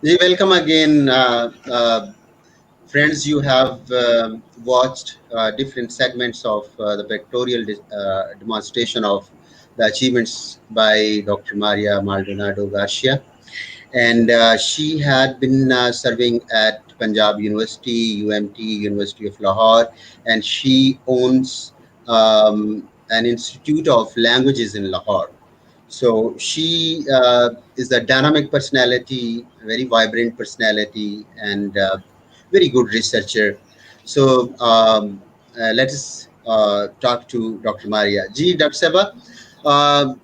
Welcome again, friends. You have watched different segments of the pictorial demonstration of the achievements by Dr. Maria Maldonado Garcia, and she had been serving at Punjab University, UMT, University of Lahore, and she owns an institute of languages in Lahore. So she is a dynamic personality, very vibrant personality, and very good researcher. So let us talk to Dr. Maria. Ji, Dr. Seba, uh,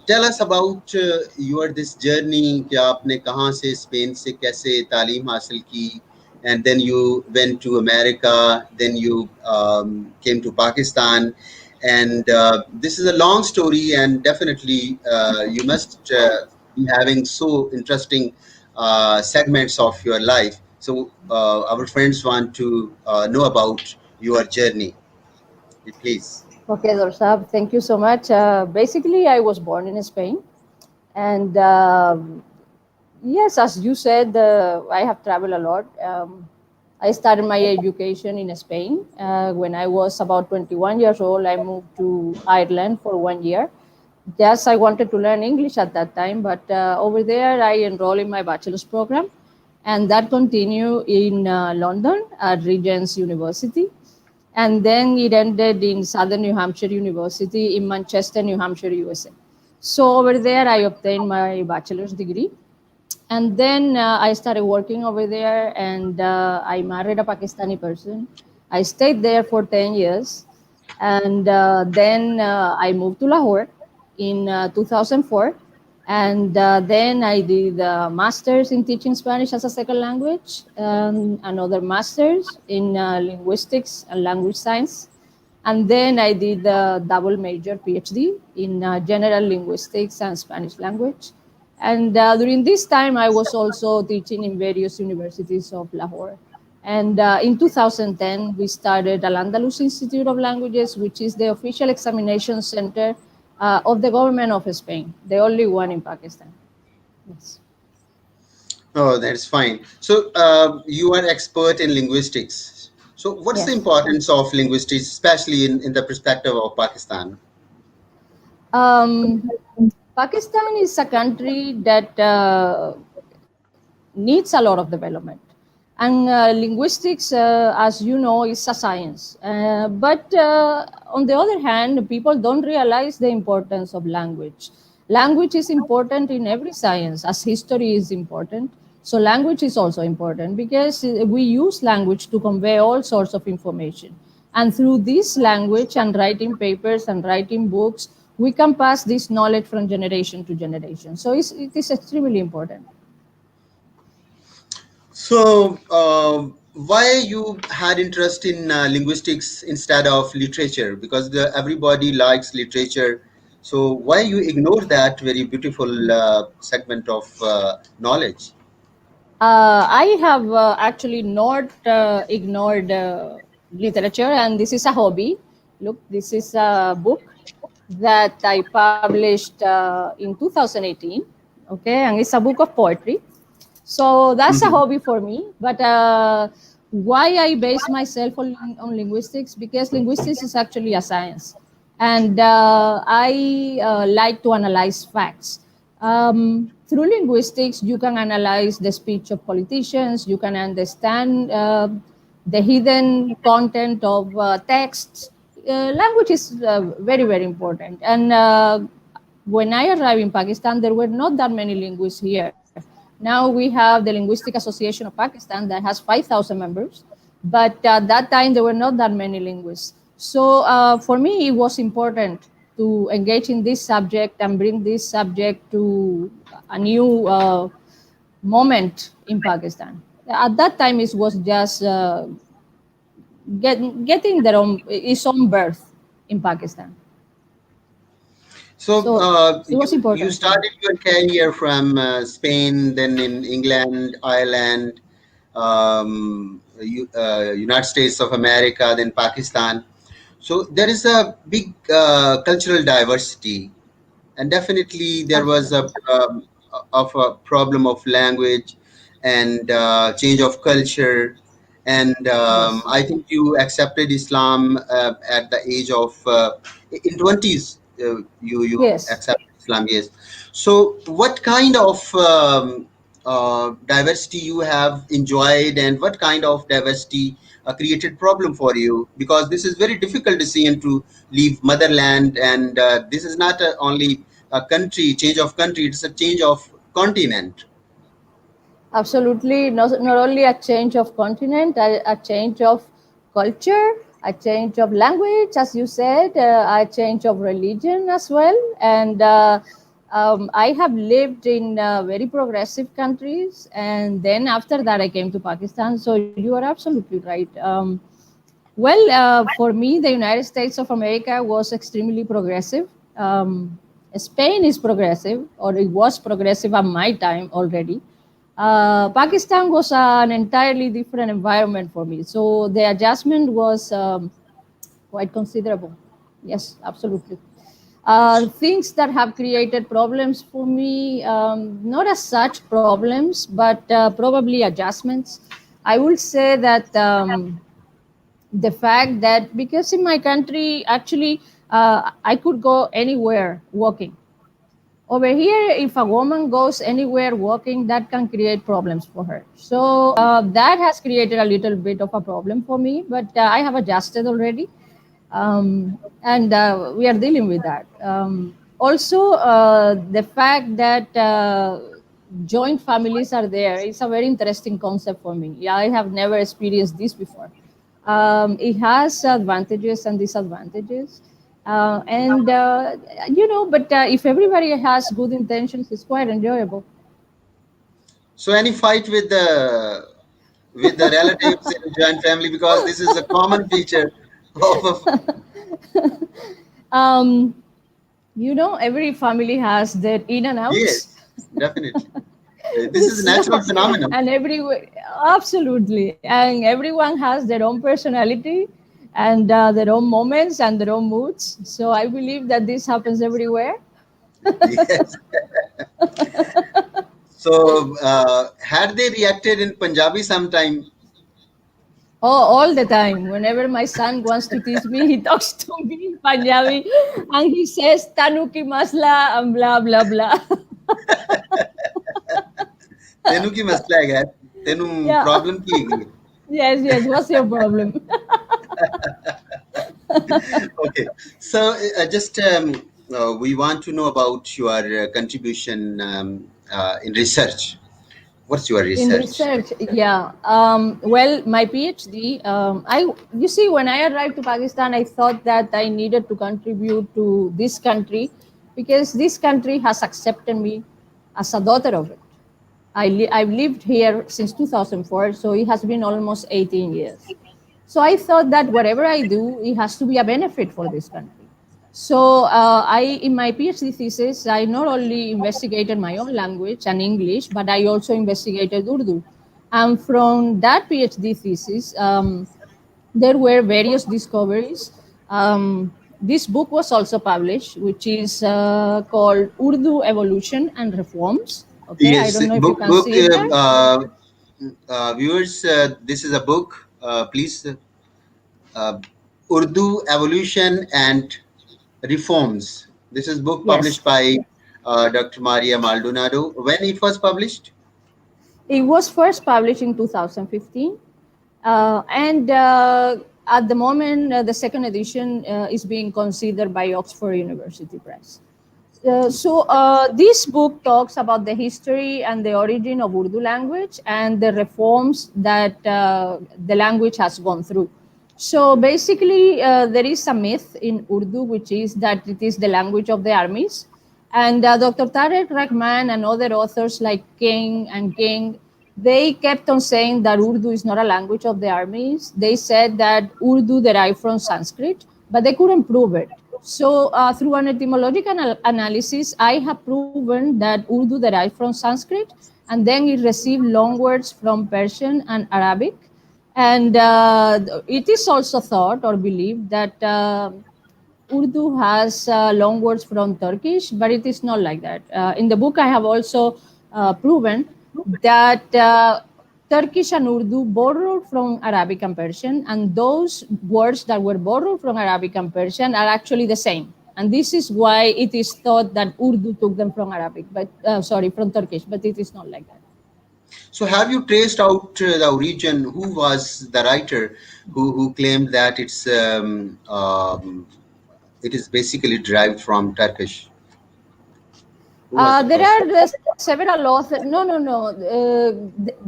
tell us about your this journey. कि आपने कहाँ से Spain से कैसे तालीम हासिल की, and then you went to America, then you came to Pakistan, and this is a long story, and definitely you must be having so interesting segments of your life. So our friends want to know about your journey. Please. Okay, Dorsab, thank you so much. Basically, I was born in Spain, and yes, as you said, I have traveled a lot. I started my education in Spain. When I was about 21 years old, I moved to Ireland for 1 year. Yes, I wanted to learn English at that time, but over there I enrolled in my bachelor's program, and that continued in London at Regent's University. And then it ended in Southern New Hampshire University in Manchester, New Hampshire, USA. So over there, I obtained my bachelor's degree. And then I started working over there, and I married a Pakistani person. I stayed there for 10 years. And then I moved to Lahore in 2004. And then I did a master's in teaching Spanish as a second language, another master's in linguistics and language science. And then I did a double major PhD in general linguistics and Spanish language. And during this time, I was also teaching in various universities of Lahore. And in 2010, we started Al Andalus Institute of Languages, which is the official examination center of the government of Spain, the only one in Pakistan. Yes. Oh, that's fine. So you are expert in linguistics. So what's the Yes. importance of linguistics, especially in the perspective of Pakistan? Um, Pakistan is a country that needs a lot of development. And linguistics, as you know, is a science. But on the other hand, people don't realize the importance of language. Language is important in every science, as history is important. So, language is also important because we use language to convey all sorts of information. And through this language and writing papers and writing books, we can pass this knowledge from generation to generation. So, it is extremely important. So why you had interest in linguistics instead of literature? Because everybody likes literature. So why you ignore that very beautiful segment of knowledge? I have actually not ignored literature, and this is a hobby. Look, this is a book that I published in 2018. Okay, and it's a book of poetry. So that's a Mhm. hobby for me. But why I base myself on linguistics? Because linguistics is actually a science. And I like to analyze facts. Through linguistics, you can analyze the speech of politicians, you can understand the hidden content of texts. Language is very, very important. And when I arrived in Pakistan, there were not that many linguists here. Now we have the Linguistic Association of Pakistan that has 5,000 members, but at that time there were not that many linguists. So for me, it was important to engage in this subject and bring this subject to a new moment in Pakistan. At that time, it was just getting its own birth in Pakistan. So So it was you important for me. started your career from Spain, then in England, Ireland, United States of America, then Pakistan. So there is a big cultural diversity, and definitely there was Absolutely. of a problem of language, and change of culture. And Yes. I think you accepted Islam at the age of in 20s. You Yes. accepted Islam, yes. So, what kind of diversity you have enjoyed, and what kind of diversity created problem for you? Because this is very difficult decision to leave motherland, and this is not only a country change of country; it's a change of continent. Absolutely, not only a change of continent, a change of culture, a change of language, as you said, a change of religion as well. And I have lived in very progressive countries, and then after that, I came to Pakistan. So you are absolutely right. For me, the United States of America was extremely progressive. Spain is progressive, or it was progressive at my time already. Pakistan was an entirely different environment for me. So the adjustment was quite considerable. Yes, absolutely. Things that have created problems for me, not as such problems, but probably adjustments. I would say that the fact that because in my country, actually, I could go anywhere walking. Over here, if a woman goes anywhere walking, that can create problems for her. So that has created a little bit of a problem for me, but I have adjusted already. And we are dealing with that. Also, the fact that joint families are there is a very interesting concept for me. Yeah, I have never experienced this before. It has advantages and disadvantages. And but if everybody has good intentions, it's quite enjoyable. So, any fight with the relatives in joint family, because this is a common feature of a um, every family has their in and outs. yes, definitely. This is a natural So, phenomenon. and absolutely, and everyone has their own personality and their own moments and their own moods. So I believe that this happens everywhere. Yes. So, had they reacted in Punjabi sometime? Oh, all the time. Whenever my son wants to tease me, he talks to me in Punjabi and he says, Tanu ki masla, and blah, blah, blah. Tenu ki masla hai yaar. Tenu Yeah. problem ki hai? Yes, yes. What's your problem? Okay. So, just we want to know about your contribution in research. What's your In research? research, yeah. My PhD, you see, when I arrived to Pakistan, I thought that I needed to contribute to this country because this country has accepted me as a daughter of it. I've lived here since 2004, so it has been almost 18 years. So I thought that whatever I do, it has to be a benefit for this country. So in my PhD thesis, I not only investigated my own language and English, but I also investigated Urdu. And from that PhD thesis, there were various discoveries. This book was also published, which is called Urdu Evolution and Reforms. Okay, I Yes, don't know if you book can book see it there. viewers. This is a book. Please, uh, Urdu Evolution and Reforms. This is book Yes, published by Dr. Maria Maldonado. When it was published? it was first published in 2015, and at the moment, the second edition is being considered by Oxford University Press. This book talks about the history and the origin of Urdu language and the reforms that the language has gone through. So basically, there is a myth in Urdu, which is that it is the language of the armies. And Dr. Tariq Rahman and other authors like King, they kept on saying that Urdu is not a language of the armies. They said that Urdu derived from Sanskrit, but they couldn't prove it. So, through an etymological analysis, I have proven that Urdu derived from Sanskrit and then it received loanwords from Persian and Arabic. And it is also thought or believed that Urdu has loanwords from Turkish, but it is not like that. In the book, I have also proven that Turkish and Urdu borrowed from Arabic and Persian, and those words that were borrowed from Arabic and Persian are actually the same. And this is why it is thought that Urdu took them from Arabic, but sorry, from Turkish, but it is not like that. So, have you traced out the origin? Who was the writer who claimed that it is basically derived from Turkish? Who was the There first one? are several authors. No, no, no.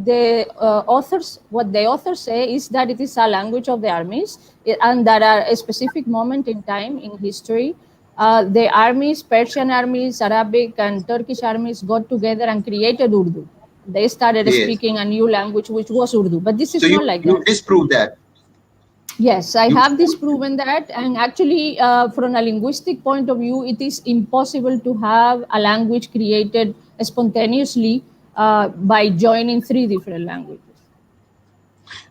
The authors, what the authors say is that it is a language of the armies, and that at a specific moment in time in history, the armies, Persian armies, Arabic and Turkish armies got together and created Urdu. They started Yes. speaking a new language, which was Urdu. But this So is not like you that. disprove that. Yes, I You have disproven that, and actually, from a linguistic point of view, it is impossible to have a language created spontaneously by joining three different languages.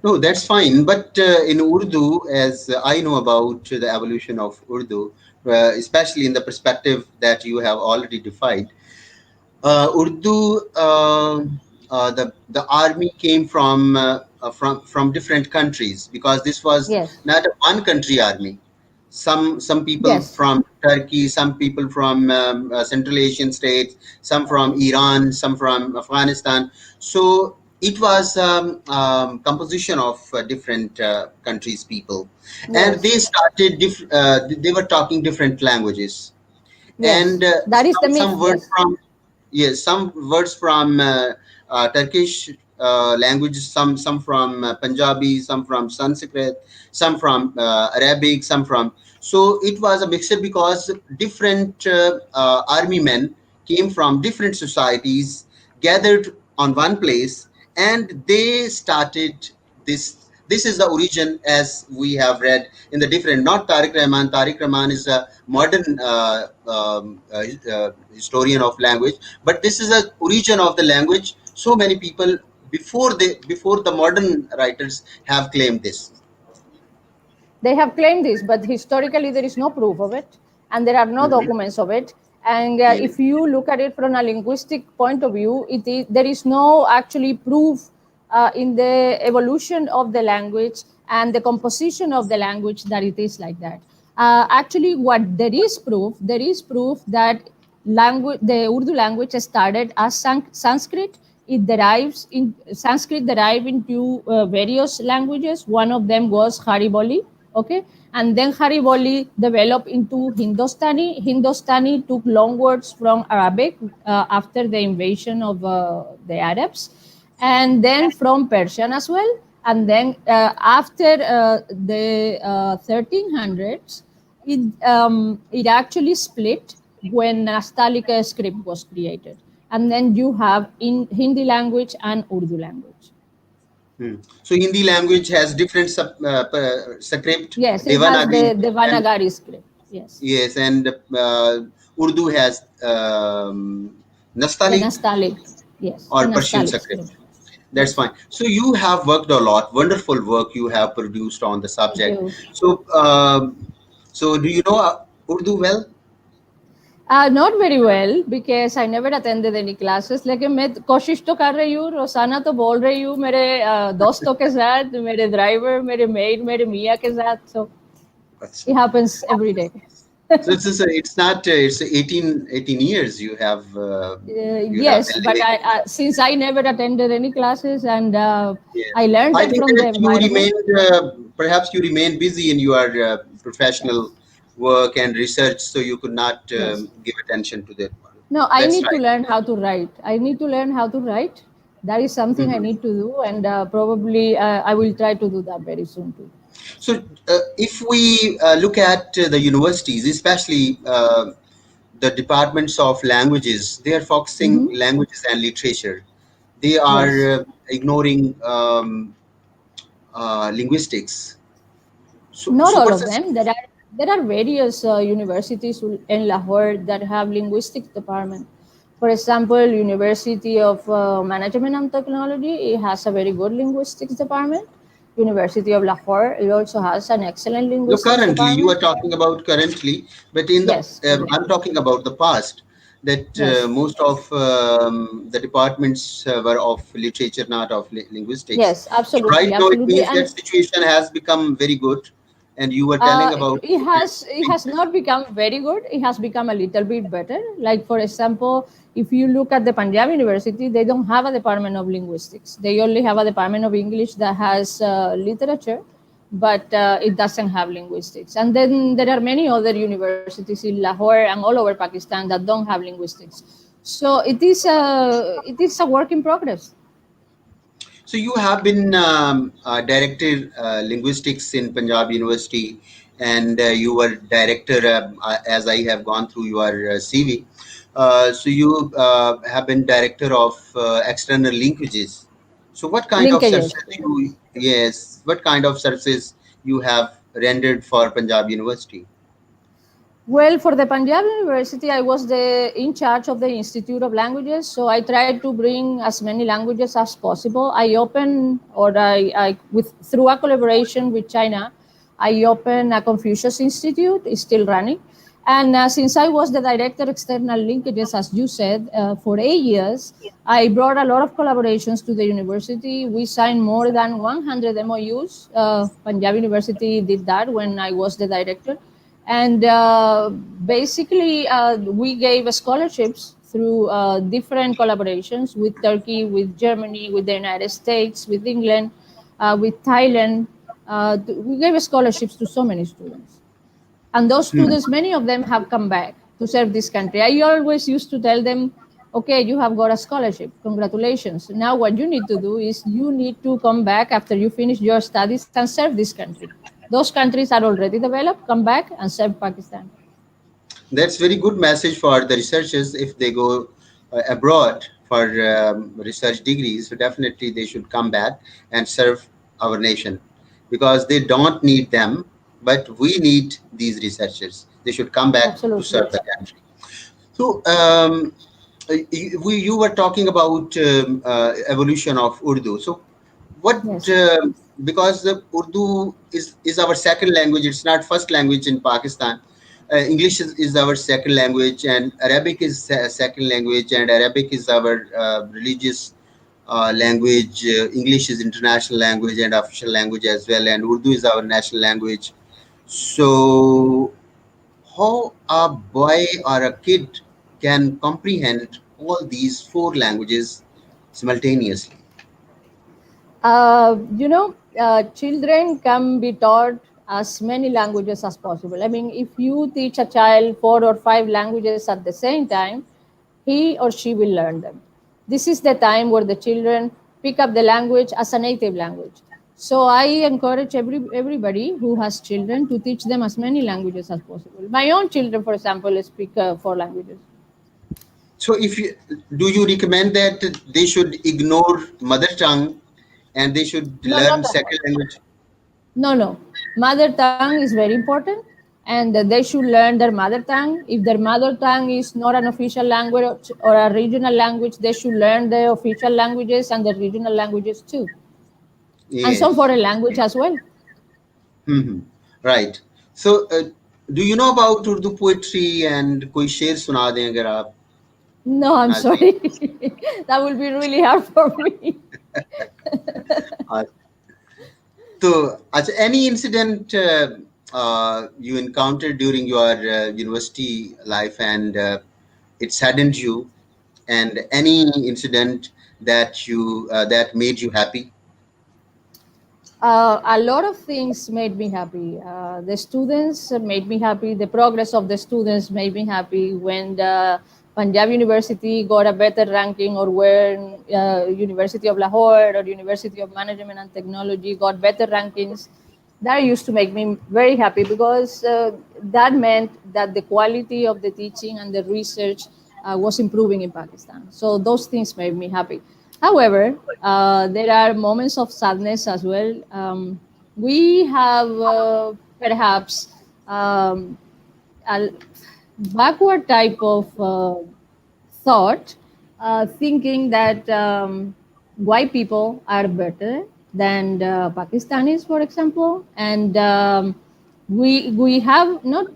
No, that's fine. But in Urdu, as I know about the evolution of Urdu, especially in the perspective that you have already defined, Urdu, the army came from different countries, because this was Yes, not a one country army. Some people yes, from Turkey, some people from Central Asian states, some from Iran, some from Afghanistan. So it was composition of different countries people, and yes, they started they were talking different languages, yes. and That is the myth. some words Yes, from, yes, some words from Turkish languages, some from Punjabi, some from Sanskrit, some from Arabic, some from. So it was a mixture, because different army men came from different societies, gathered on one place, and they started this. This is the origin, as we have read in the different. Not Tariq Rahman. Tariq Rahman is a modern historian of language, but this is a origin of the language. So many people before the modern writers have claimed this. they have claimed this, but historically there is no proof of it, and there are no Mhm. documents of it. And Yeah. if you look at it from a linguistic point of view, there is no actually proof in the evolution of the language and the composition of the language that it is like that. Actually, what there is proof that the Urdu language started as Sanskrit. It derives in Sanskrit derived into various languages. One of them was Hariboli, okay, and then Hariboli developed into Hindustani. Hindustani took long words from Arabic after the invasion of the Arabs, and then from Persian as well. And then after the 1300s, it actually split when Nastaliq script was created. And then you have in Hindi language and Urdu language. Hmm. So Hindi language has different script, Yes, it has Devanagari, the and Devanagari script. Yes, yes, and Urdu has the Nastaliq Nastaliq. Yes, the or Persian Nastaliq script. script. That's Yes. fine. So you have worked a lot. Wonderful work you have produced on the Thank subject. you. So, so do you know Urdu well? Not very well because I never attended any classes. लेकिन मैं कोशिश तो कर रही हूँ रोजाना तो बोल रही हूँ मेरे दोस्तों के साथ मेरे ड्राइवर मेरे मेड मेरे मियाँ के साथ so Achha. it happens every day. So it's not it's 18 years you have Yes, been but living. since I never attended any classes and I Yes, learned I it think from the that you environment. remained perhaps you remained busy in your professional Yes, work and research, so you could not yes. give attention to that one. No, I That's need to right. learn how to write. I need to learn how to write. That is something I Mhm. need to do, and probably I will try to do that very soon too. So, if we look at the universities, especially the departments of languages, they are focusing Hmm. languages and literature. They are Yes. ignoring linguistics. So, Not so all what's of this? them. There are various universities in Lahore that have linguistics department. For example, University of Management and Technology, it has a very good linguistics department. University of Lahore, it also has an excellent No, linguistics currently you department. are talking about currently, but in the Yes, currently. I'm talking about the past. that Yes. most of the departments were of literature, not of linguistics. Yes, So absolutely, right now it absolutely. means And that situation has become very good. And you were telling about it has not become very good. It has become a little bit better. Like for example, if you look at the Punjab University, they don't have a department of linguistics. They only have a department of English that has literature, but it doesn't have linguistics. And then there are many other universities in Lahore and all over Pakistan that don't have linguistics. So it is a work in progress. So you have been director linguistics in Punjab University, and you were director as I have gone through your CV. So you have been director of external linkages. So what kind of Linkages. services you yes, what kind of services you have rendered for Punjab University? Well, for the Punjab University, I was in charge of the Institute of Languages. So I tried to bring as many languages as possible. I opened, or I with through a collaboration with China, I opened a Confucius Institute. It's still running, and since I was the director external linkages, as you said, for 8 years, I brought a lot of collaborations to the university. We signed more than 100 MOUs. Punjab University did that when I was the director, and basically we gave scholarships through different collaborations with Turkey, with Germany, with the United States, with England, with Thailand. We gave scholarships to so many students, and those Hmm. students, many of them have come back to serve this country. I always used to tell them, okay, you have got a scholarship, congratulations. Now what you need to do is you need to come back after you finish your studies and serve this country. Those countries are already developed. Come back and serve Pakistan. That's very good message for the researchers if they go abroad for research degrees. So definitely they should come back and serve our nation because they don't need them, but we need these researchers. They should come back to Absolutely. serve the country. So you were talking about evolution of Urdu. So what? Yes. Because the Urdu is our second language. It's not first language in Pakistan. English is our second language, and Arabic is second language, and Arabic is our religious language. English is international language and official language as well, and Urdu is our national language. So how a boy or a kid can comprehend all these four languages simultaneously? Children can be taught as many languages as possible. I mean, if you teach a child 4 or 5 languages at the same time, he or she will learn them. This is the time where the children pick up the language as a native language. So I encourage everybody who has children to teach them as many languages as possible. My own children, for example, speak 4 languages. So, if you do, you recommend that they should ignore mother tongue and they should No, not learn at all. second language? No, no. Mother tongue is very important, and they should learn their mother tongue. If their mother tongue is not an official language or a regional language, they should learn the official languages and the regional languages too, and some Yes. foreign language as well. Hmm. Right. So, do you know about Urdu poetry and कोई शेर सुना दें अगर आप No, I'm नाज़रीन? sorry. That will be really hard for me. Uh, So, any incident you encountered during your university life and it saddened you, and any incident that made you happy? A lot of things made me happy. The students made me happy. The progress of the students made me happy. When the Punjab University got a better ranking, or when University of Lahore or University of Management and Technology got better rankings, that used to make me very happy, because that meant that the quality of the teaching and the research was improving in Pakistan. So those things made me happy. However, there are moments of sadness as well. We have perhaps um, a backward type of thought, thinking that white people are better than the Pakistanis, for example, and we have not.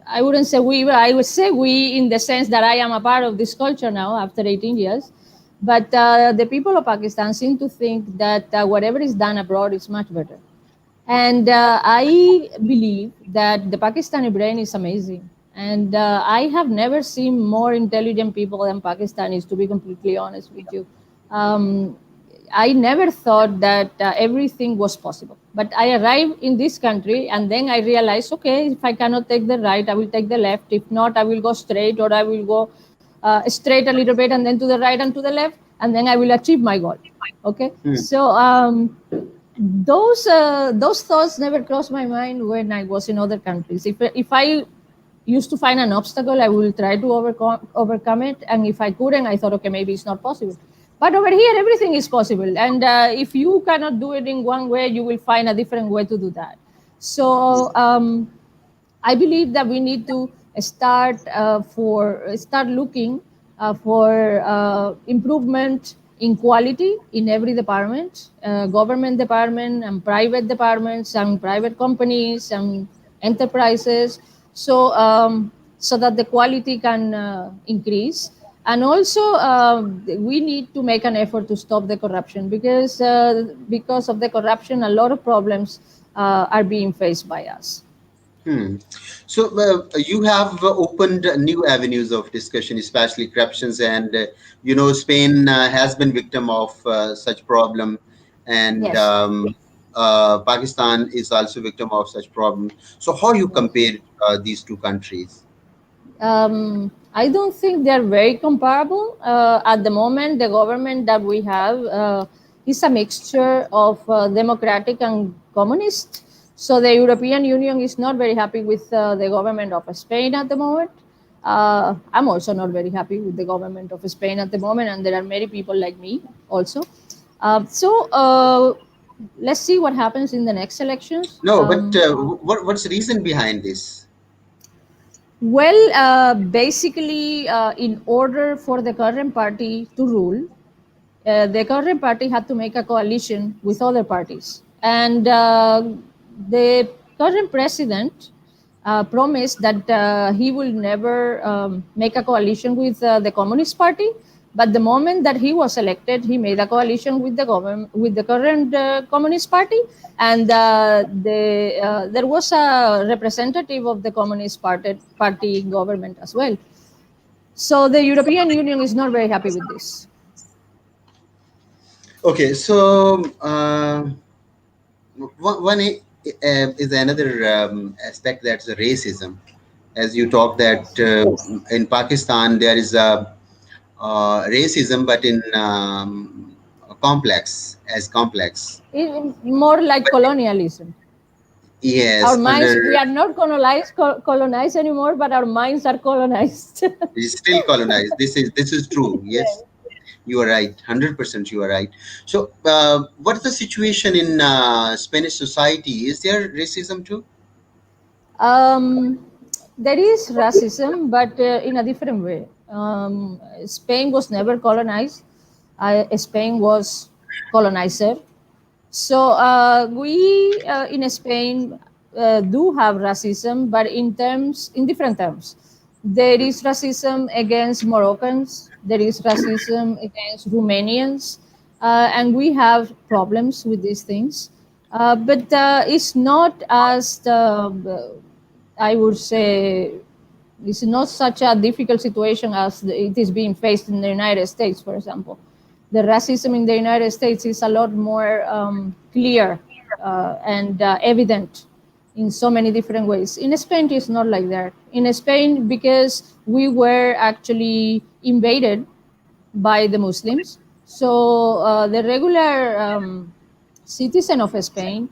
I wouldn't say we, but I would say we in the sense that I am a part of this culture now after 18 years. But the people of Pakistan seem to think that whatever is done abroad is much better. And I believe that the Pakistani brain is amazing. And I have never seen more intelligent people than Pakistanis, to be completely honest with you. Um, I never thought that everything was possible. But I arrived in this country and then I realized, okay, if I cannot take the right, I will take the left. If not, I will go straight, or I will go straight a little bit and then to the right and to the left, and then I will achieve my goal. Okay. Hmm. So those thoughts never crossed my mind when I was in other countries. If I used to find an obstacle, I will try to overcome it, and if I couldn't, I thought, okay, maybe it's not possible. But over here, everything is possible, and if you cannot do it in one way, you will find a different way to do that. So I believe that we need to start looking for improvement in quality in every department, government department and private departments and private companies and enterprises, so so that the quality can increase. And also, we need to make an effort to stop the corruption, because of the corruption, a lot of problems are being faced by us. Hmm. So you have opened new avenues of discussion, especially corruptions, and Spain has been victim of such problem, and Yes. Pakistan is also victim of such problem. So how you Yes. compare these two countries? I don't think they're very comparable. At the moment, the government that we have is a mixture of democratic and communist. So the European Union is not very happy with the government of Spain at the moment. I'm also not very happy with the government of Spain at the moment, and there are many people like me also. So let's see what happens in the next elections. No, but what's the reason behind this? Well, basically, in order for the current party to rule, the current party had to make a coalition with other parties. And the current president promised that he will never make a coalition with the Communist Party. But the moment that he was elected, he made a coalition with the government, with the current Communist Party, and there was a representative of the Communist Party government as well. So the European Union is not very happy with this. Okay, so is another aspect, that's racism. As you talk that in Pakistan there is a racism, but in complex. More like But colonialism. Our yes, under minds, we are not colonized anymore, but our minds are colonized. it is still colonized. This is true. Yes, you are right. 100% you are right. So, what's the situation in Spanish society? Is there racism too? um, there is racism, but in a different way. Spain was never colonized. Spain was colonizer. So we in Spain do have racism, but in different terms. There is racism against Moroccans. There is racism against Romanians, and we have problems with these things. But it's not as I would say it's not such a difficult situation as it is being faced in the United States, for example. The racism in the United States is a lot more clear and evident in so many different ways. In Spain, it's not like that. In Spain, because we were actually invaded by the Muslims, so the regular citizen of Spain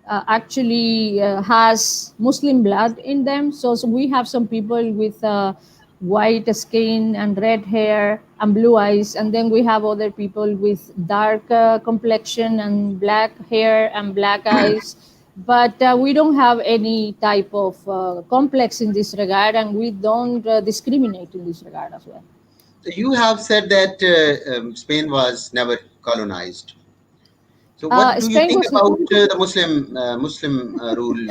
actually has Muslim blood in them. So we have some people with white skin and red hair and blue eyes, and then we have other people with dark complexion and black hair and black eyes. But we don't have any type of complex in this regard, and we don't discriminate in this regard as well. So you have said that Spain was never colonized. So, what do you Spain think was. about the Muslim rule?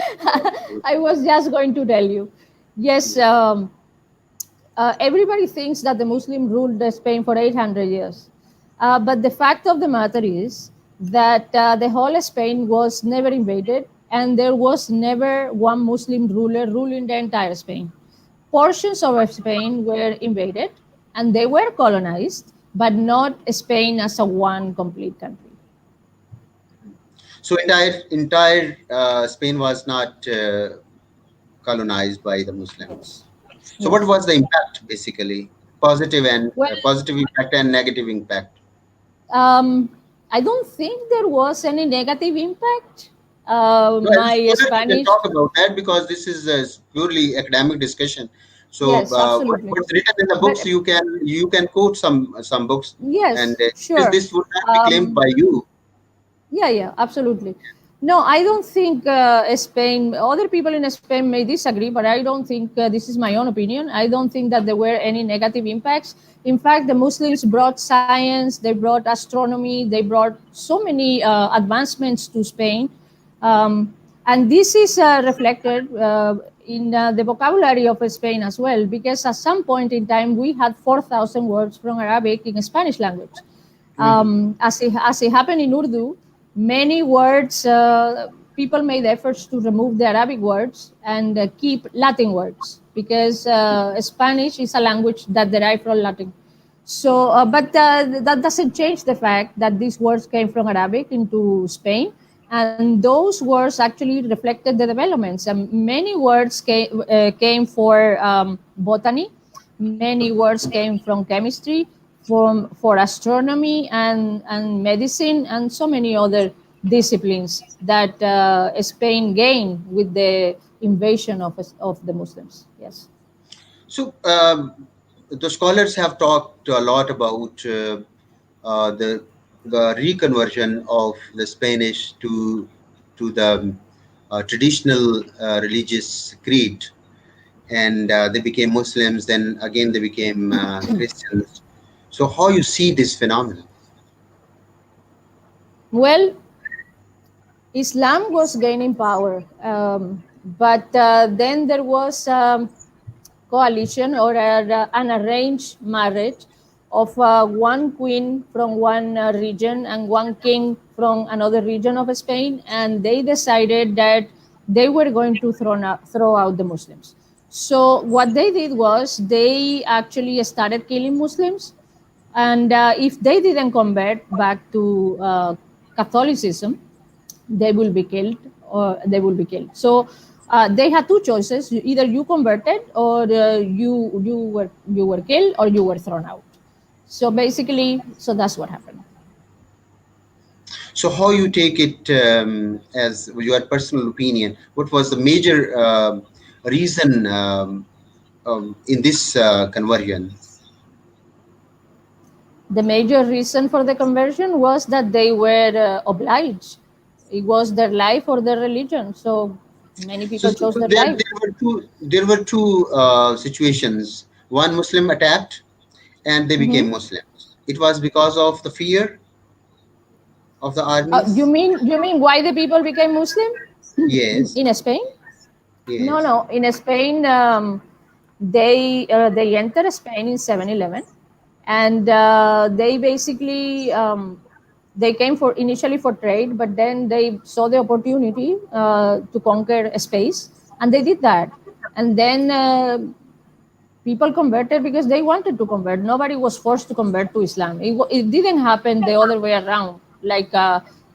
I was just going to tell you. Yes, everybody thinks that the Muslim ruled Spain for 800 years. But the fact of the matter is that the whole Spain was never invaded, and there was never one Muslim ruler ruling the entire Spain. Portions of Spain were invaded and they were colonized, but not Spain as a one complete country. So entire Spain was not colonized by the Muslims. So what Yes. was the impact basically? Positive and Well, positive impact and negative impact. um, I don't think there was any negative impact. No, as a My scholar, you can Spanish, talk about that because this is a purely academic discussion. So, yes, absolutely. what's written in the But books, you can quote some books, and yes, sure. this would not be claimed Um, by you. Yeah, yeah, absolutely. No, I don't think Spain, other people in Spain may disagree, but I don't think this is my own opinion. I don't think that there were any negative impacts. In fact, the Muslims brought science, they brought astronomy, they brought so many advancements to Spain. Um, and this is reflected in the vocabulary of Spain as well, because at some point in time we had 4,000 words from Arabic in Spanish language. Mhm. As it happened in Urdu, many words, people made efforts to remove the Arabic words and keep Latin words because Spanish is a language that derived from Latin. So, but that doesn't change the fact that these words came from Arabic into Spain, and those words actually reflected the developments. Many words came for botany, many words came from chemistry, for astronomy and medicine, and so many other disciplines that Spain gained with the invasion of the Muslims. Yes. So, the scholars have talked a lot about the reconversion of the Spanish to the traditional religious creed, and they became Muslims. Then again, they became Christians. So, how you see this phenomenon? Well, Islam was gaining power, but then there was coalition or an arranged marriage of one queen from one region and one king from another region of Spain, and they decided that they were going to throw out the Muslims. So what they did was they actually started killing Muslims, and if they didn't convert back to Catholicism, they will be killed or they will be killed. So they had two choices: either you converted or you were killed or you were thrown out. So basically, so that's what happened. So, how you take it as your personal opinion? What was the major reason in this conversion? The major reason for the conversion was that they were obliged. It was their life or their religion. So many So, people so, chose so their there, life. there were two situations. One Muslim attacked, and they became Hmm. Muslims. It was because of the fear of the You armies. mean you mean why the people became Muslim Yes, in Spain? No, yes. no. In Spain, they entered Spain in 711, and they basically they came for initially for trade, but then they saw the opportunity to conquer space, and they did that. And then people converted because they wanted to convert. Nobody was forced to convert to Islam. It didn't happen the other way around. Like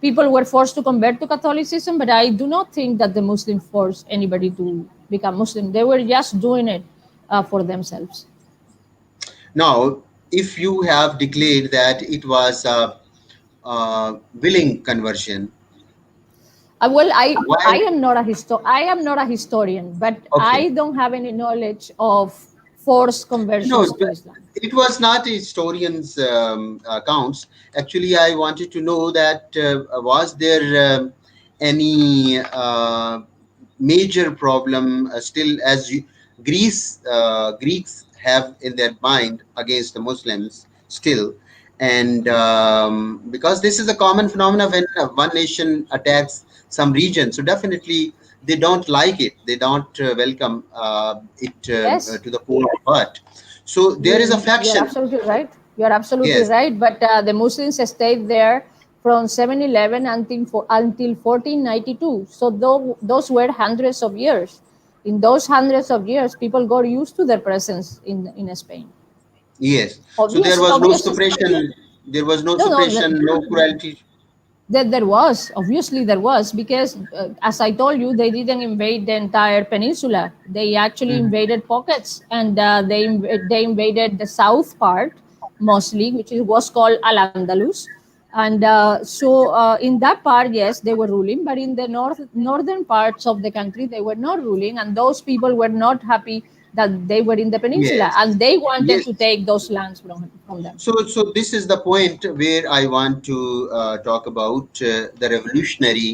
people were forced to convert to Catholicism, but I do not think that the Muslims forced anybody to become Muslim. They were just doing it for themselves. Now, if you have declared that it was a willing conversion, Well, I why? am not I am not a historian, but Okay. I don't have any knowledge of forced No, conversions to but Islam. it was not a historian's accounts. Actually, I wanted to know that was there any major problem still as Greeks have in their mind against the Muslims still, and because this is a common phenomenon when one nation attacks some region, so definitely they don't like it. They don't welcome it Yes. to the core part. So there is a You're faction. absolutely right. You're absolutely Yes, right. But the Muslims stayed there from 711 until 1492. So those were hundreds of years. In those hundreds of years, people got used to their presence in Spain. yes. So there Obviously, was no obviously, suppression. There was no no, no. suppression, no cruelty. That there was, obviously there was, because as I told you, they didn't invade the entire peninsula. They actually Mhm. invaded pockets, and they invaded the south part mostly, which was called Al Andalus. And in that part, yes, they were ruling, but in the northern parts of the country, they were not ruling, and those people were not happy that they were in the peninsula, Yes, and they wanted yes. to take those lands from them. So this is the point where I want to talk about the revolutionary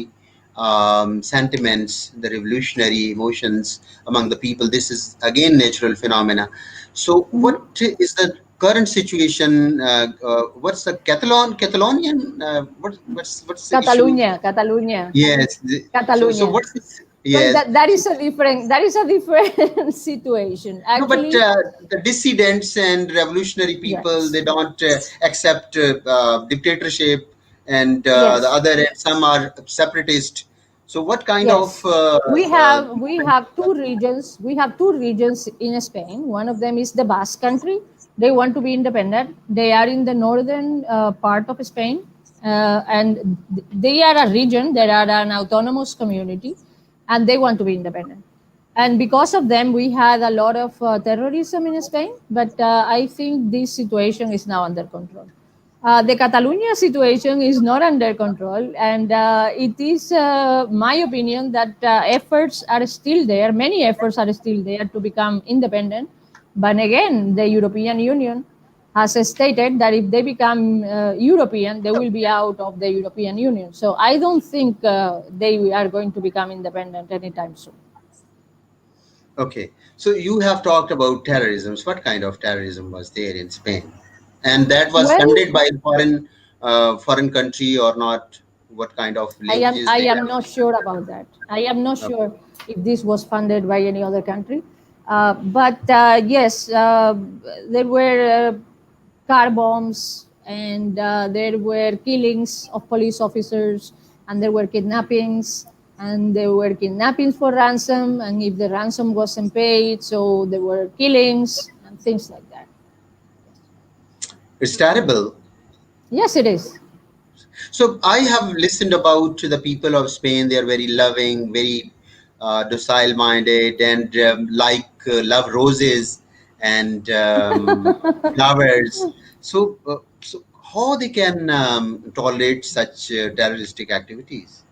sentiments, the revolutionary emotions among the people. This is again natural phenomena. So Mhm. what is the current situation? What's the Catalonian? What's the issue? Catalunya, Catalunya. Yes. So Catalonia. what's this? Well, Yes. that is a different situation. No, but Actually, the dissidents and revolutionary people, yes, they don't accept dictatorship, and the yes, other end, some are separatist. So, what kind of yes. We have two regions. We have two regions in Spain. One of them is the Basque Country. They want to be independent. They are in the northern part of Spain, and they are a region. They are an autonomous community, and they want to be independent. And because of them, we had a lot of terrorism in Spain. But I think this situation is now under control. The Catalonia situation is not under control, and it is my opinion that efforts are still there. Many efforts are still there to become independent. But again, the European Union has stated that if they become European, they will be out of the European Union. So I don't think they are going to become independent anytime soon. okay? So, you have talked about terrorism. So what kind of terrorism was there in Spain, and that was Well, funded by foreign country or not? What kind of linkages I they am not sure about that. I am not have? sure if this was funded by any other country. But yes, there were car bombs, and there were killings of police officers, and there were kidnappings, and there were kidnappings for ransom, and if the ransom wasn't paid, so there were killings and things like that. It's terrible. Yes, it is. So I have listened about the people of Spain. They are very loving, very docile-minded, and love roses and flowers. So how they can tolerate such terroristic activities?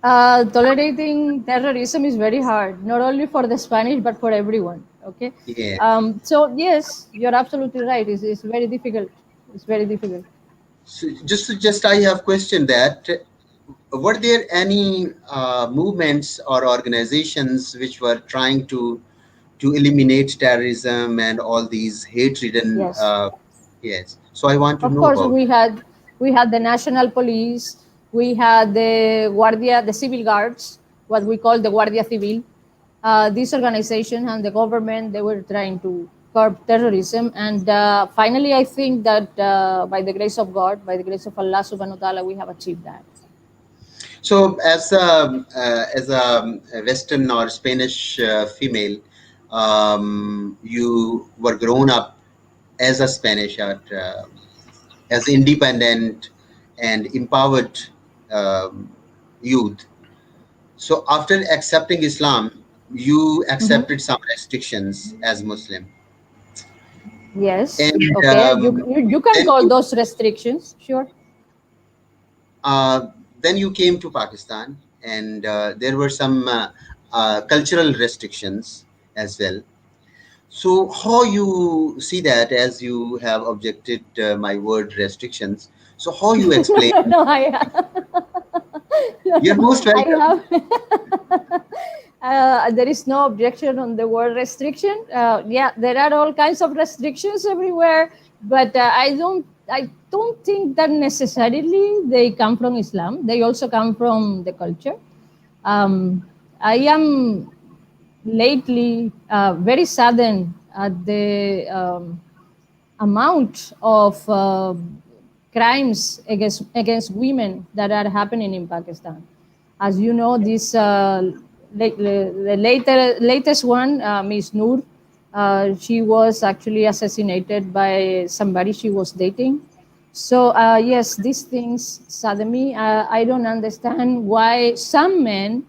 Tolerating terrorism is very hard, not only for the Spanish but for everyone. Okay, Yeah. so yes, you're absolutely right. It's very difficult. It's very difficult. So just I have questioned that. Were there any movements or organizations which were trying to eliminate terrorism and all these hate-ridden. Yes, Yes. So I want to of know course about. we had the national police, we had the Guardia, the civil guards, what we call the Guardia Civil. This organization and the government, they were trying to curb terrorism, and finally, I think that by the grace of God, by the grace of Allah Subhanahu wa Taala, we have achieved that. So as a Western or Spanish female, you were grown up as a Spanish or as independent and empowered um, youth. So after accepting Islam, you Mhm. accepted some restrictions as Muslim, Yes. and Okay. You can then call you those restrictions. Sure. Uh, then you came to Pakistan, and there were some cultural restrictions as well. So, how you see that, as you have objected my word restrictions? So, how you No, explain? no, no. No, You're no. most I welcome. have. There is no objection on the word restriction. Yeah, there are all kinds of restrictions everywhere, but I don't think that necessarily they come from Islam. They also come from the culture. Um, I am lately very saddened at the amount of crimes against women that are happening in Pakistan. As you know, this the latest one, Miss Noor, she was actually assassinated by somebody she was dating. So yes, these things sadden me. I don't understand why some men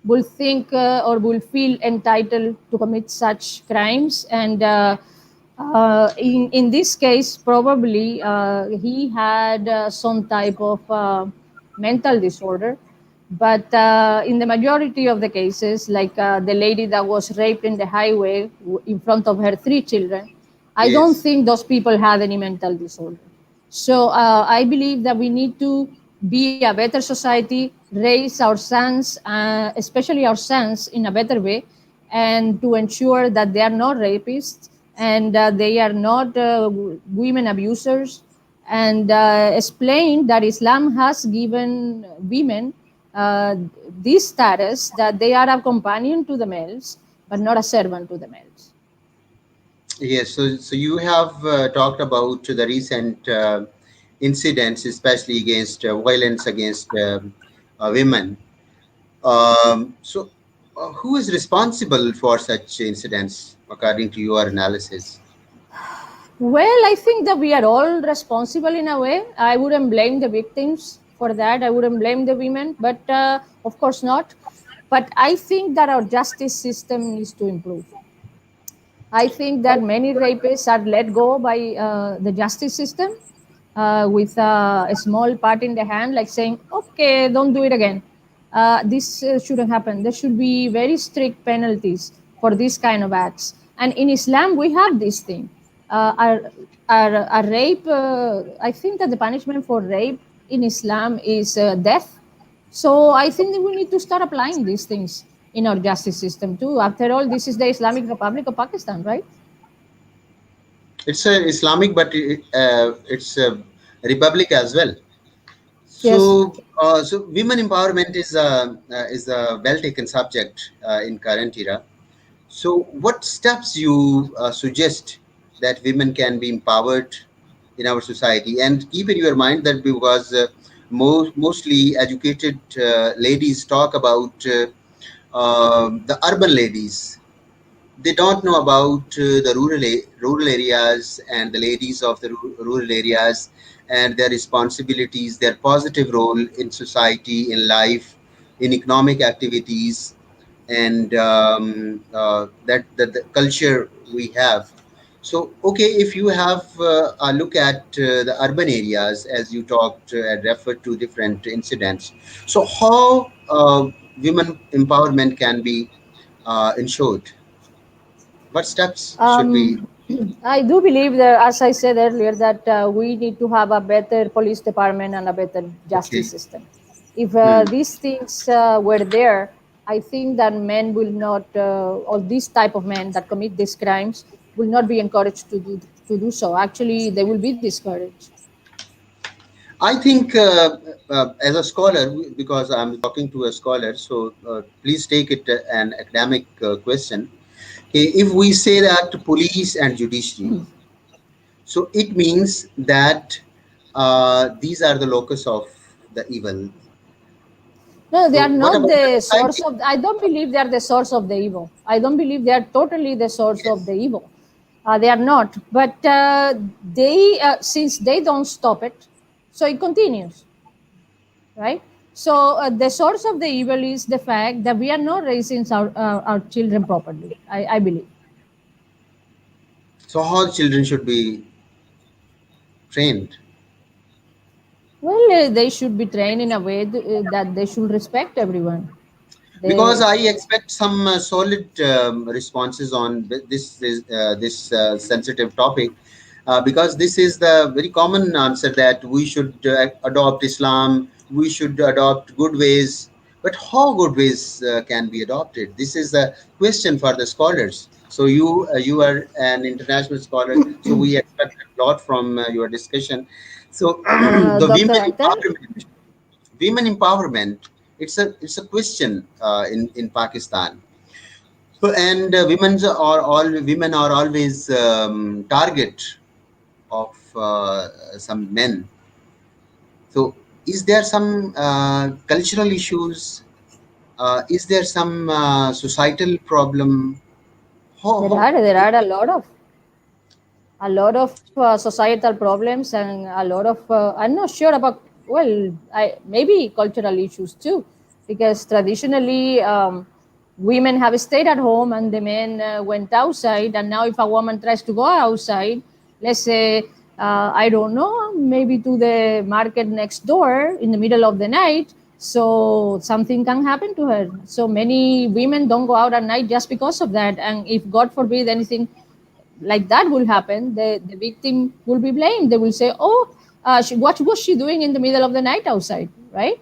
will think or will feel entitled to commit such crimes. And in this case, probably he had some type of mental disorder. But in the majority of the cases, like the lady that was raped in the highway in front of her three children, I don't Yes. think those people had any mental disorder. So I believe that we need to be a better society, raise our sons, especially our sons, in a better way, and to ensure that they are not rapists and they are not women abusers, and explain that Islam has given women uh, this status that they are a companion to the males, but not a servant to the males. Yes, so you have talked about the recent incidents, especially against violence against women. Who is responsible for such incidents, according to your analysis? Well, I think that we are all responsible in a way. I wouldn't blame the victims for that. I wouldn't blame the women, but of course not. But I think that our justice system needs to improve. I think that many rapists are let go by the justice system with a small pat in the hand, like saying, okay, don't do it again. This shouldn't happen. There should be very strict penalties for this kind of acts. And in Islam, we have this thing. A rape, I think that the punishment for rape in Islam is death. So I think that we need to start applying these things in our justice system too. After all, this is the Islamic Republic of Pakistan, right? It's a Islamic, but it's a republic as well. Yes. So women empowerment is a well taken subject in current era. So, what steps you suggest that women can be empowered in our society? And keep in your mind that because mostly educated ladies talk about the urban ladies, they don't know about the rural areas and the ladies of the rural areas and their responsibilities, their positive role in society, in life, in economic activities, and that the culture we have. So, okay, if you have a look at the urban areas, as you talked and referred to different incidents, so how women empowerment can be ensured? What steps should we? Um, I do believe that, as I said earlier, that we need to have a better police department and a better justice Okay. system. If Hmm. these things were there, I think that men will not, or this type of men that commit these crimes, will not be encouraged to do so. Actually, they will be discouraged. I think, as a scholar, because I'm talking to a scholar, so please take it an academic question. Okay, if we say that police and judiciary, so it means that these are the locus of the evil. No, they are So what not about the the source society? of. I don't believe they are the source of the evil. I don't believe they are totally the source of Yes. the evil. They are not. But since they don't stop it, so it continues, right? So the source of the evil is the fact that we are not raising our children properly. I believe. So how children should be trained? Well, they should be trained in a way that they should respect everyone. Because They I expect some solid responses on this sensitive topic. Because this is the very common answer that we should adopt Islam, we should adopt good ways. But how good ways can be adopted? This is a question for the scholars. So you are an international scholar, so we expect a lot from your discussion. So the Dr. Akhtar. women empowerment, it's a question in Pakistan. So, and women are always target of some men. So, is there some cultural issues? Is there some societal problem? How There are a lot of societal problems and a lot of I'm not sure about, well, I maybe cultural issues too, because traditionally women have stayed at home and the men went outside, and now if a woman tries to go outside, let's say, I don't know, maybe to the market next door in the middle of the night, so something can happen to her. So many women don't go out at night just because of that, and if God forbid anything like that will happen, the victim will be blamed. They will say, oh, what was she doing in the middle of the night outside, right?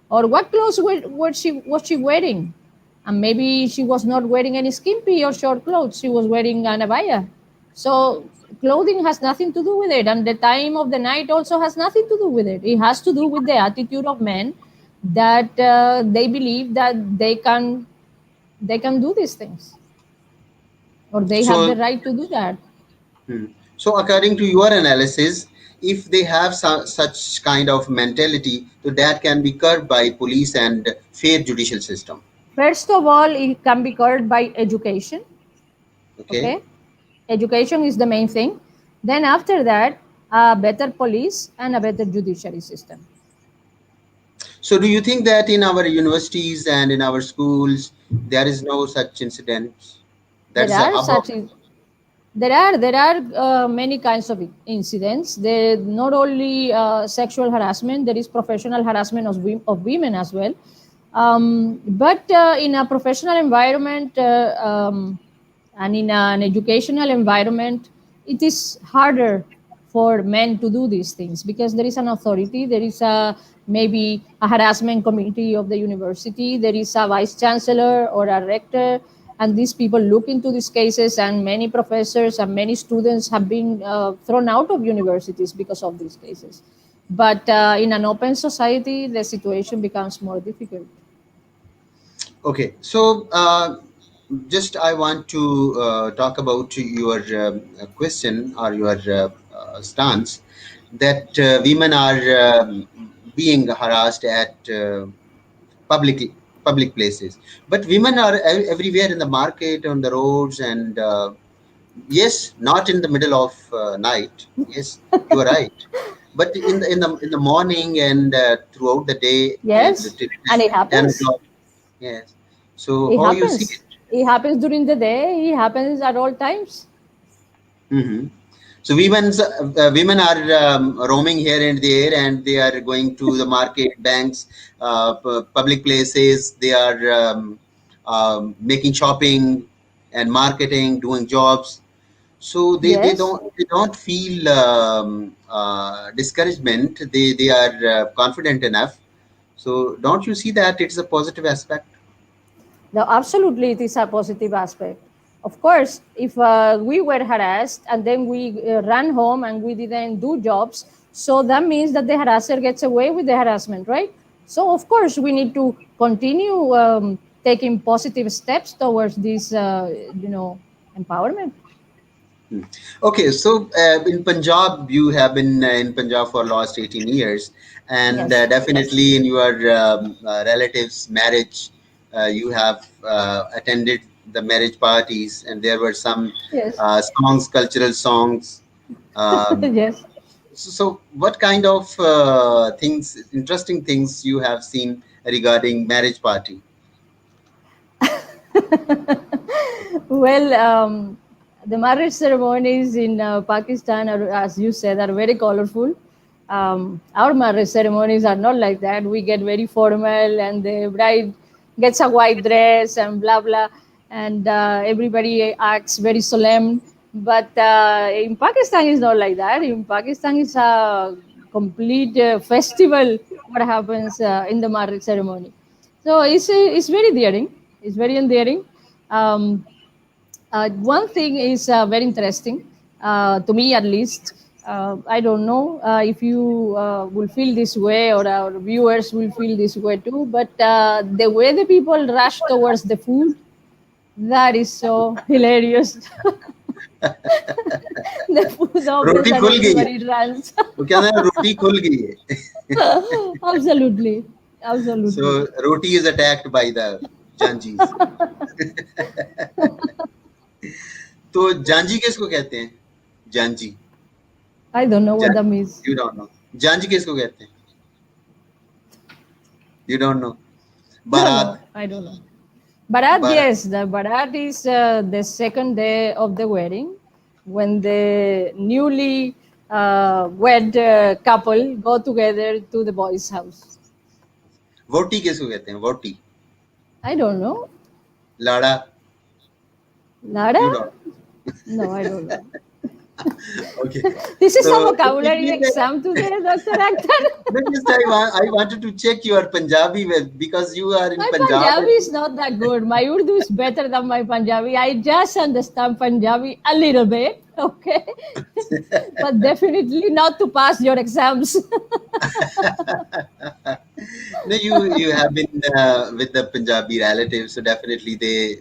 Or what clothes was she wearing? And maybe she was not wearing any skimpy or short clothes. She was wearing an abaya. So clothing has nothing to do with it, and the time of the night also has nothing to do with it. It has to do with the attitude of men, that they believe that they can do these things, or they have so? the right to do that. Hmm. So, according to your analysis, if they have such kind of mentality, so that can be curbed by police and fair judicial system. First of all, it can be curbed by education. Okay. Okay, education is the main thing. Then after that, a better police and a better judiciary system. So, do you think that in our universities and in our schools there is no such incidents? That There is a are hub of. such there are many kinds of incidents. There not only sexual harassment, there is professional harassment of women as well. But in a professional environment, and in an educational environment, it is harder for men to do these things, because there is an authority, there is a maybe a harassment committee of the university, there is a vice chancellor or a rector, and these people look into these cases, and many professors and many students have been thrown out of universities because of these cases. But in an open society, the situation becomes more difficult. Okay, so just I want to talk about your question or your stance that women are being harassed at public public places, but women are everywhere in the market, on the roads, and yes, not in the middle of night. Yes, you are right, but in the morning and throughout the day and Yes, till and it 10 happens. o'clock. Yes. So It how you see happens. it? It happens during the day. It happens at all times. Hmm. So women are roaming here and there, and they are going to the market, banks, public places. They are making shopping and marketing, doing jobs. So Yes. they don't feel discouragement. They are confident enough. So don't you see that it's a positive aspect? No, absolutely, it is a positive aspect. Of course, if we were harassed and then we ran home and we didn't do jobs, so that means that the harasser gets away with the harassment, right? So, of course, we need to continue taking positive steps towards this, empowerment. Hmm. Okay, so in Punjab, you have been in Punjab for last 18 years, and Yes, yes, definitely in your relatives' marriage, you have attended the marriage parties, and there were some yes, songs, cultural songs. Um, yes. so, what kind of things, interesting things you have seen regarding marriage party? Well, the marriage ceremonies in Pakistan, are, as you said, are very colorful. Our marriage ceremonies are not like that. We get very formal, and the bride gets a white dress and blah blah, and everybody acts very solemn. But in Pakistan, it's not like that. In Pakistan, it's a complete festival. What happens in the marriage ceremony? So it's very endearing. It's very endearing. Um, One thing is very interesting to me, at least. I don't know if you will feel this way or our viewers will feel this way too, but the way the people rush towards the food, that is so hilarious. The food opens roti and खुल गई है, everybody runs. वो कहना है रोटी खुल गई है. Absolutely. Absolutely. So roti is attacked by the janjis. तो janji किसको कहते हैं? Janji. I don't know what that means. You don't know. Janji किसको कहते हैं? You don't know. No, Barat. I don't know. Barat, Barat. yes, the Barat is the second day of the wedding when the newly wed couple go together to the boy's house. Voti किसको कहते हैं? Voti. I don't know. Lada. Nada? You don't. No, I don't know. Okay. This is a So vocabulary exam today, Dr. Akhtar. just I wanted to check your Punjabi because you are in My Punjab. Punjabi is not that good. My Urdu is better than my Punjabi. I just understand Punjabi a little bit, okay? But definitely not to pass your exams. No, you have been with the Punjabi relatives, so definitely they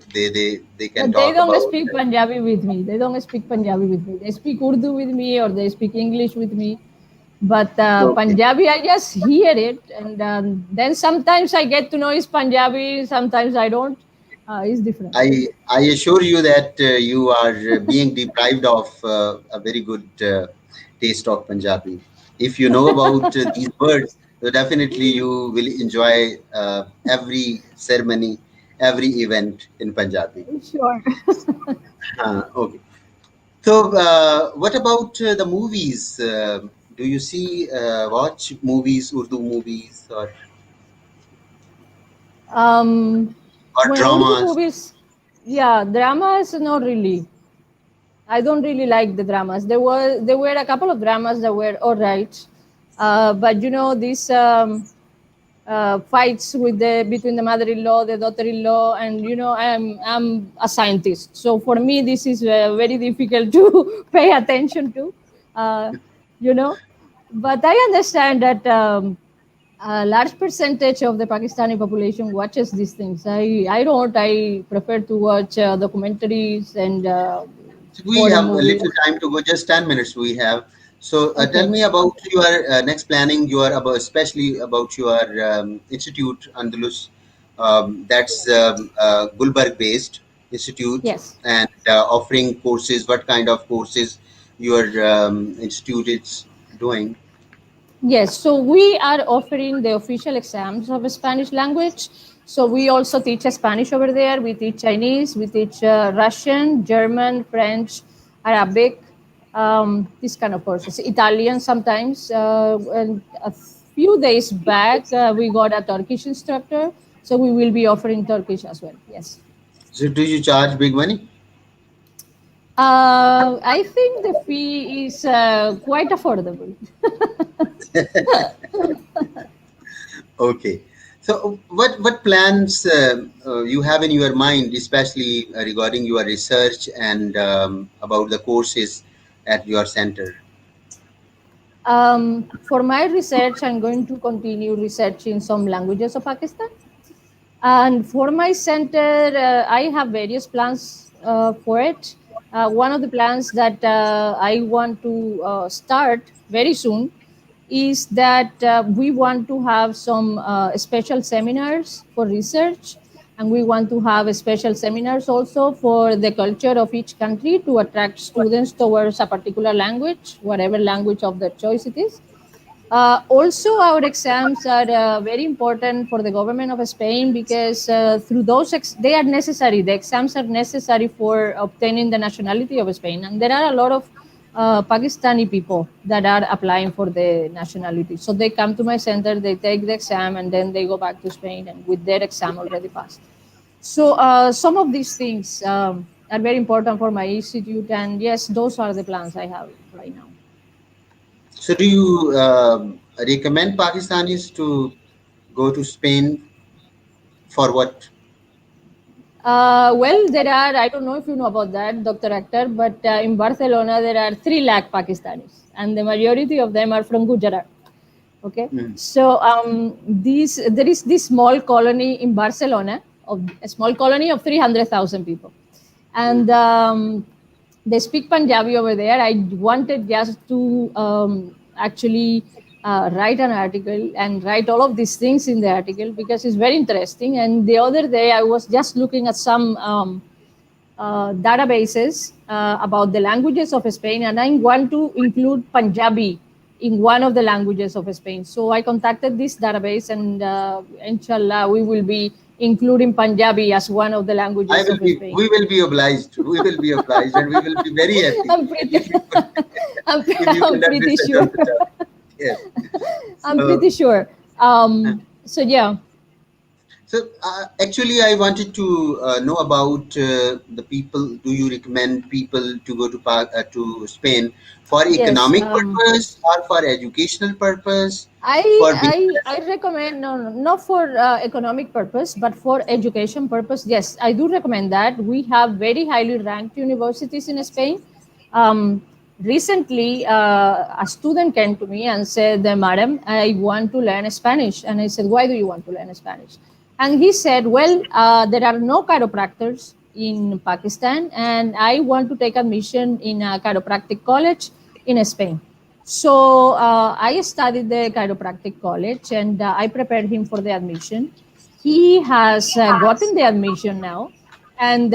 can But they talk don't about. speak Punjabi with me. They don't speak Punjabi with me. They speak Urdu with me or they speak English with me. But Okay. Punjabi, I just hear it. And then sometimes I get to know it's Punjabi, sometimes I don't. It's different. I assure you that you are being deprived of a very good taste of Punjabi. If you know about these words, so definitely you will enjoy every ceremony, every event in Punjabi. Sure. Okay. So, what about the movies? Do you see watch movies, Urdu movies, Um, or when Urdu dramas? movies, yeah, dramas, not really. I don't really like the dramas. There were a couple of dramas that were all right, but you know these fights with the between the mother-in-law, the daughter-in-law, and you know I'm a scientist, so for me this is very difficult to pay attention to, uh, you know. But I understand that a large percentage of the Pakistani population watches these things. I don't. I prefer to watch documentaries and So we foreign have a movies. little time to go, just 10 minutes we have. So tell Okay. me about your next planning, your about, especially about your institute, Andalus, that's Gulberg based institute, Yes. and offering courses, what kind of courses your institute is doing. Yes, so we are offering the official exams of Spanish language. So we also teach Spanish over there. We teach Chinese, we teach Russian, German, French, Arabic, this kind of courses. Italian sometimes. And a few days back, we got a Turkish instructor. So we will be offering Turkish as well. Yes. So do you charge big money? I think the fee is quite affordable. Okay. So, what plans you have in your mind, especially regarding your research and about the courses at your center? For my research, I'm going to continue researching some languages of Pakistan. And for my center, I have various plans for it. One of the plans that I want to start very soon is that we want to have some special seminars for research, and we want to have special seminars also for the culture of each country to attract students towards a particular language, whatever language of their choice it is. Also, our exams are very important for the government of Spain because through those they are necessary. The exams are necessary for obtaining the nationality of Spain, and there are a lot of Pakistani people that are applying for the nationality. So they come to my center, they take the exam, and then they go back to Spain, and with their exam already passed. So some of these things are very important for my institute, and yes, those are the plans I have right now. So, do you recommend Pakistanis to go to Spain for what? Well, there are, I don't know if you know about that, Dr. Akhtar, but in Barcelona there are 3 lakh Pakistanis, and the majority of them are from Gujarat. Okay, Mm. so there is this small colony in Barcelona, of a small colony of 300,000 people, Mm. and they speak Punjabi over there. I wanted just to actually write an article and write all of these things in the article because it's very interesting. And the other day I was just looking at some databases about the languages of Spain, and I want to include Punjabi in one of the languages of Spain. So I contacted this database, and inshallah, we will be including Punjabi as one of the I languages will of be. Spain. We will be obliged. We will be obliged, and we will be very happy I'm pretty, if you could, if you I'm conduct pretty research sure. on the topic. Yes. I'm So, pretty sure. So yeah, actually, I wanted to know about the people. Do you recommend people to go to to Spain for yes. economic purpose or for educational purpose, for business? I recommend, no, no, not for economic purpose, but for education purpose. Yes, I do recommend that. We have very highly ranked universities in Spain. Um, Recently, a student came to me and said, "Madam, I want to learn Spanish." And I said, "Why do you want to learn Spanish?" And he said, "Well, there are no chiropractors in Pakistan, and I want to take admission in a chiropractic college in Spain." So I studied the chiropractic college, and I prepared him for the admission. He has gotten the admission now, and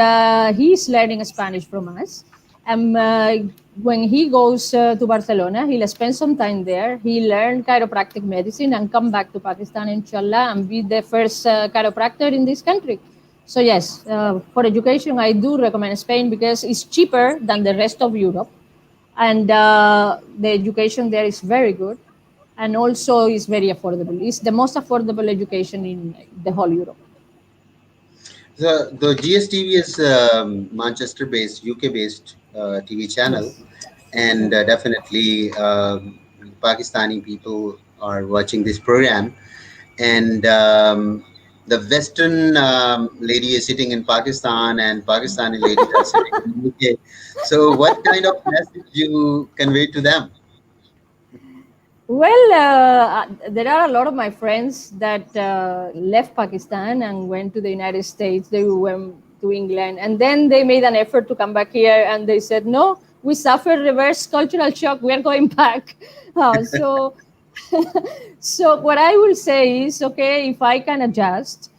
he's learning Spanish from us. When he goes to Barcelona, he'll spend some time there. He learn chiropractic medicine and come back to Pakistan, inshallah, and be the first chiropractor in this country. So yes, for education, I do recommend Spain because it's cheaper than the rest of Europe, and the education there is very good, and also is very affordable. It's the most affordable education in the whole Europe. The GSTV is Manchester-based, UK-based TV channel, Yes. and Yes. definitely Pakistani people are watching this program. And the Western lady is sitting in Pakistan, and Pakistani ladies are sitting in UK. So, what kind of message you convey to them? Well, there are a lot of my friends that left Pakistan and went to the United States. They went to England, and then they made an effort to come back here, and they said, "No, we suffered reverse cultural shock. We are going back." So, so what I will say is, okay, if I can adjust,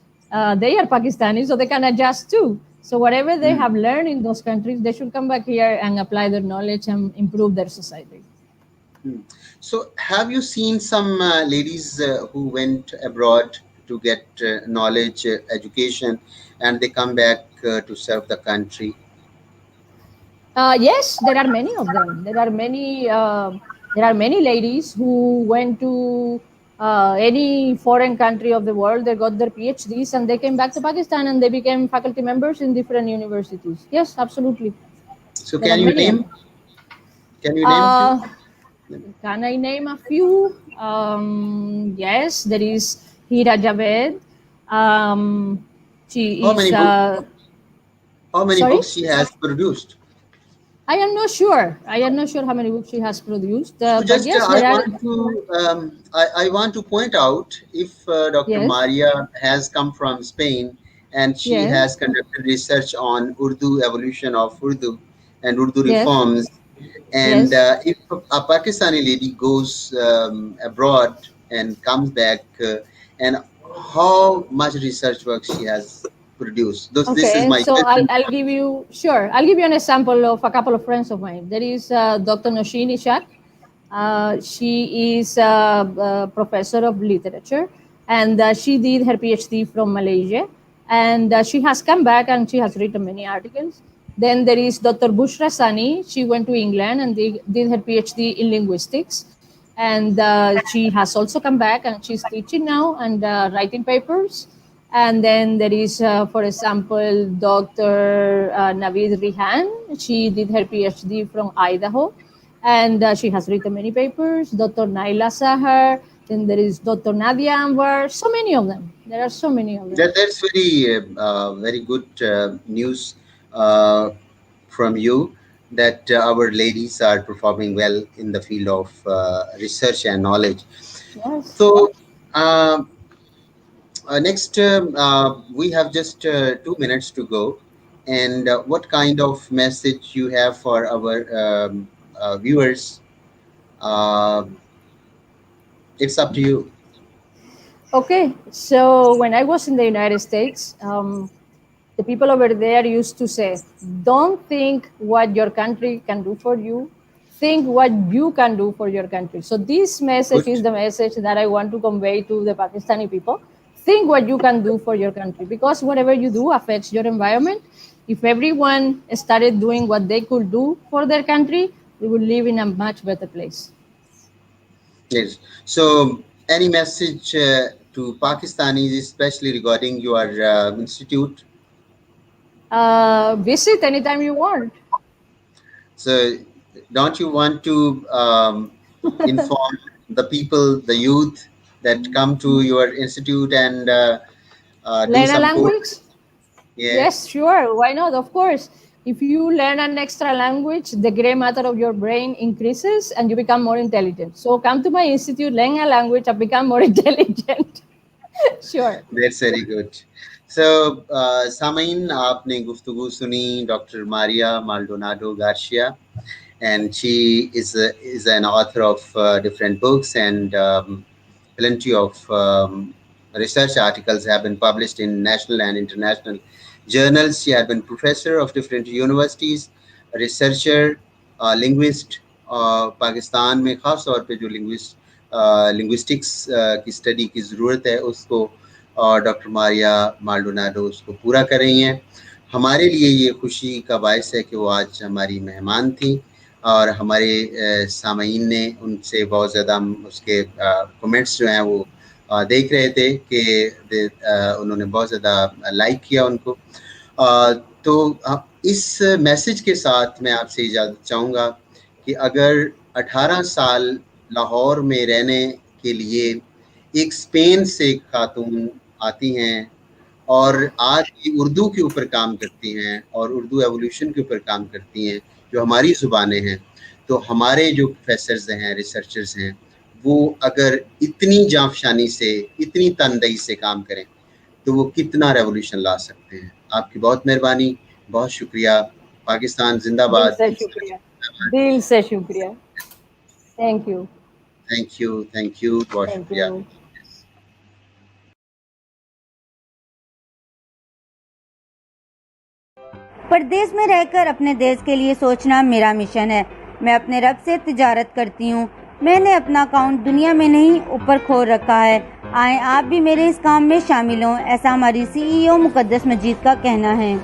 they are Pakistanis, so they can adjust too. So whatever they Mm. have learned in those countries, they should come back here and apply their knowledge and improve their society. Mm. So, have you seen some ladies who went abroad to get knowledge, education, and they come back to serve the country? Yes, there are many of them. There are many ladies who went to any foreign country of the world. They got their PhDs and they came back to Pakistan and they became faculty members in different universities. Yes, absolutely. So, There are many of them. can you name few? Uh, can I name a few? Yes, there is Hira Javed. Um, How she many is. books? How many Sorry. books she has produced? I am not sure. I am not sure how many books she has produced, So but just yes, there are. I want to point out if Dr. Yes, Maria has come from Spain and she yes, has conducted research on Urdu, evolution of Urdu and Urdu yes, reforms, and yes. if a Pakistani lady goes abroad and comes back, and how much research work she has produced. This is Okay, my so question. I'll give you, sure, I'll give you an example of a couple of friends of mine. There is Dr. Nosheen Ishak. She is a professor of literature, and she did her PhD from Malaysia, and she has come back and she has written many articles. Then there is Dr. Bushra Sani. She went to England and did her PhD in linguistics, and she has also come back and she's teaching now and writing papers. And then there is, for example, Dr. Naveed Rihan. She did her PhD from Idaho, and she has written many papers. Dr. Naila Sahar. Then there is Dr. Nadia Anwar. So many of them. There are so many of them. That's very good news uh, from you that our ladies are performing well in the field of research and knowledge. Yes. So, uh, next, we have just 2 minutes to go. And what kind of message you have for our viewers? Uh, it's up to you. Okay. So when I was in the United States, the people over there used to say, don't think what your country can do for you, think what you can do for your country. So this message Good. is the message that I want to convey to the Pakistani people. Think what you can do for your country, because whatever you do affects your environment. If everyone started doing what they could do for their country, we would live in a much better place. Yes. So, any message to Pakistanis, especially regarding your institute? Visit anytime you want. So, don't you want to inform the people, the youth that come to your institute and do Learn a some course? language. Yeah, Yes, sure. Why not? Of course. If you learn an extra language, the gray matter of your brain increases and you become more intelligent. So come to my institute, learn a language, and become more intelligent. Sure. that's very good. So, Samain, आपने गुफ्तगू सुनी doctor Maria Maldonado Garcia, and she is an author of different books, and plenty of research articles have been published in national and international journals. She has been professor of different universities, researcher, linguist. Pakistan में ख़ास तौर पे जो linguistics की study की ज़रूरत है उसको डॉक्टर मारिया माल्डोनाडो उसको पूरा कर रही हैं. हमारे लिए ये खुशी का बायस है कि वो आज हमारी मेहमान थी और हमारे सामईन ने उनसे बहुत ज़्यादा उसके कमेंट्स जो हैं वो देख रहे थे कि उन्होंने बहुत ज़्यादा लाइक किया उनको. तो इस मैसेज के साथ मैं आपसे इजाज़त चाहूँगा कि अगर 18 साल लाहौर में रहने के लिए एक स्पेन से एक खातून आती हैं और आज ये उर्दू के ऊपर काम करती हैं और उर्दू एवोल्यूशन के ऊपर काम करती हैं जो हमारी ज़ुबानें हैं, तो हमारे जो प्रोफेसर्स हैं, रिसर्चर्स हैं, वो अगर इतनी जांफशानी से, इतनी तनदेही से काम करें तो वो कितना रेवोल्यूशन ला सकते हैं. आपकी बहुत मेहरबानी, बहुत शुक्रिया. पाकिस्तान दिल जिंदाबाद. से शुक्रिया. दिल से शुक्रिया. Thank you. थैंक यू, बहुत Thank शुक्रिया. you. परदेश में रहकर अपने देश के लिए सोचना मेरा मिशन है. मैं अपने रब से तिजारत करती हूँ. मैंने अपना अकाउंट दुनिया में नहीं ऊपर खोल रखा है. आए आप भी मेरे इस काम में शामिल हों, ऐसा हमारी CEO मुकद्दस मजीद का कहना है.